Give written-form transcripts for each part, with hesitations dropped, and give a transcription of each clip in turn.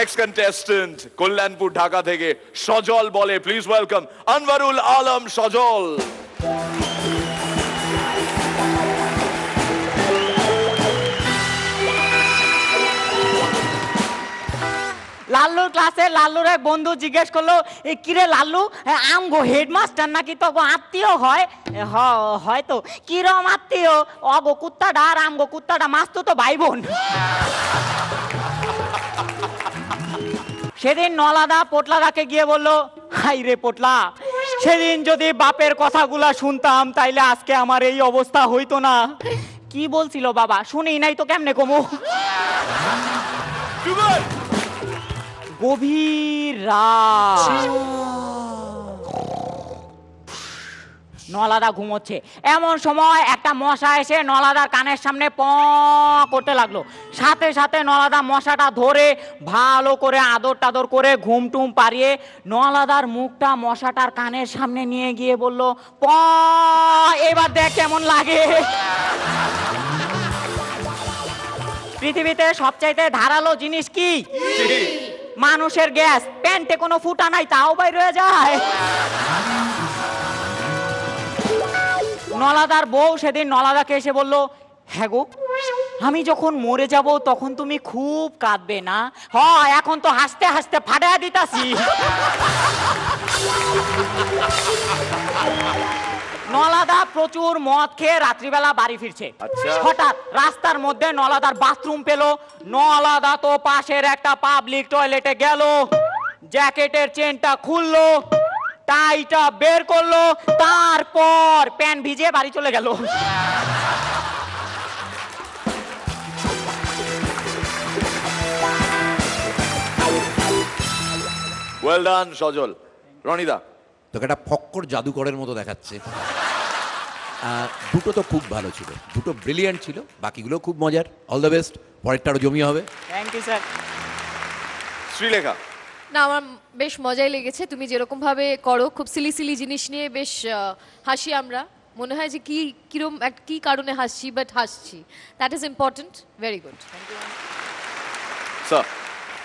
Next contestant Kalyanpur Dhaka থেকে সজল বলে, please welcome Anwarul Alam সজল। লাল্লুর ক্লাসে লাল্লুর এক বন্ধু জিজ্ঞেস করলো, কিরে লাল্লু, আমগো হেডমাস্টার নাকি তো আত্মীয় হয়? হয়তো। কিরম আত্মীয়? অগো কুত্তাটা আর আমগো কুত্তাটা মাস্ত তো ভাই বোন। সেদিন নলাদা পোটলাদাকে গিয়ে বললো, হাই রে পোটলা, সেদিন যদি বাপের কথাগুলা শুনতাম তাইলে আজকে আমার এই অবস্থা হইতো না। কি বলছিল বাবা? শুনি নাই তো কেমনে কমু। গভীর রাত, নলাদা ঘুমোচ্ছে, এমন সময় একটা মশা এসে নলাদার কানের সামনে প করতে লাগলো। সাথে সাথে নলাদা মশাটা ধরে ভালো করে আদর টাদর করে ঘুম টুম পারিয়ে নলাদার মুখটা মশাটার কানের সামনে নিয়ে গিয়ে বলল, প, এবার দেখ কেমন লাগে। পৃথিবীতে সবচাইতে ধারালো জিনিস কি? মানুষের গ্যাস। প্যান্টে কোনো ফুটা নাই, তাও বাইর হয়ে যায়। নলাদার বউ সেদিন নলাদাকে এসে বলল, হ্যাঁ গো, আমি যখন মরে যাব তখন তুমি খুব কাঁদবে না? হয়, এখন তো হাসতে হাসতে ফাটায়া দিতাছি। নলাদা প্রচুর মদ খেয়ে রাত্রিবেলা বাড়ি ফিরছে। হঠাৎ রাস্তার মধ্যে নলাদার বাথরুম পেল। নলাদা তো পাশের একটা পাবলিক টয়লেটে গেল, জ্যাকেটের চেনটা খুললো, টাইটা বের করলো, তারপর প্যান্ট ভিজে বাড়ি চলে গেল। ওয়েল ডান সজল। রনিদা, তোকে একটা ফক্কর জাদুকরের মতো দেখাচ্ছে। দুটো তো খুব ভালো ছিল, দুটো ব্রিলিয়ান্ট ছিল, বাকিগুলো খুব মজার। অল দ্য বেস্ট, পরেরটা আরো জমিয়ে হবে। Thank you sir. শ্রীলেখা। না, আমার বেশ মজাই লেগেছে। তুমি যেরকম ভাবে করো, খুব সিলি সিলি জিনিস নিয়ে বেশ হাসি আমরা। মনে হয় যে কিরম কি কারণে হাসছি, বাট হাসছি। That is important. Very good. Sir,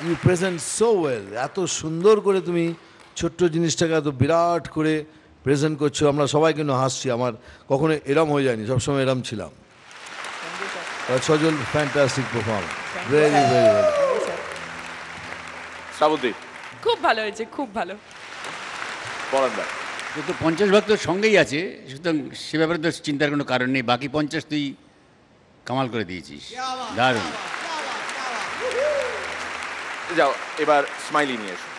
you present so well. এত সুন্দর করে তুমি ছোট্ট জিনিসটাকে এত বিরাট করে প্রেজেন্ট করছো। আমরা সবাই কিন্তু হাসছি। আমার কখনো এরম হয়ে যায়নি, সবসময় এরম ছিলাম। সজল, ফ্যান্টাস্টিক পারফরম্যান্স, ভেরি ভেরি ভালো। শ্রাবন্তী। খুব ভালো হয়েছে, খুব ভালো। পরানদা। তো 50 ভাগ তোর সঙ্গেই আছে, সুতরাং সে ব্যাপারে তো চিন্তার কোনো কারণ নেই। বাকি 50 তুই কামাল করে দিয়েছিস, দারুণ। যাও, এবার স্মাইলি নিয়ে এসো।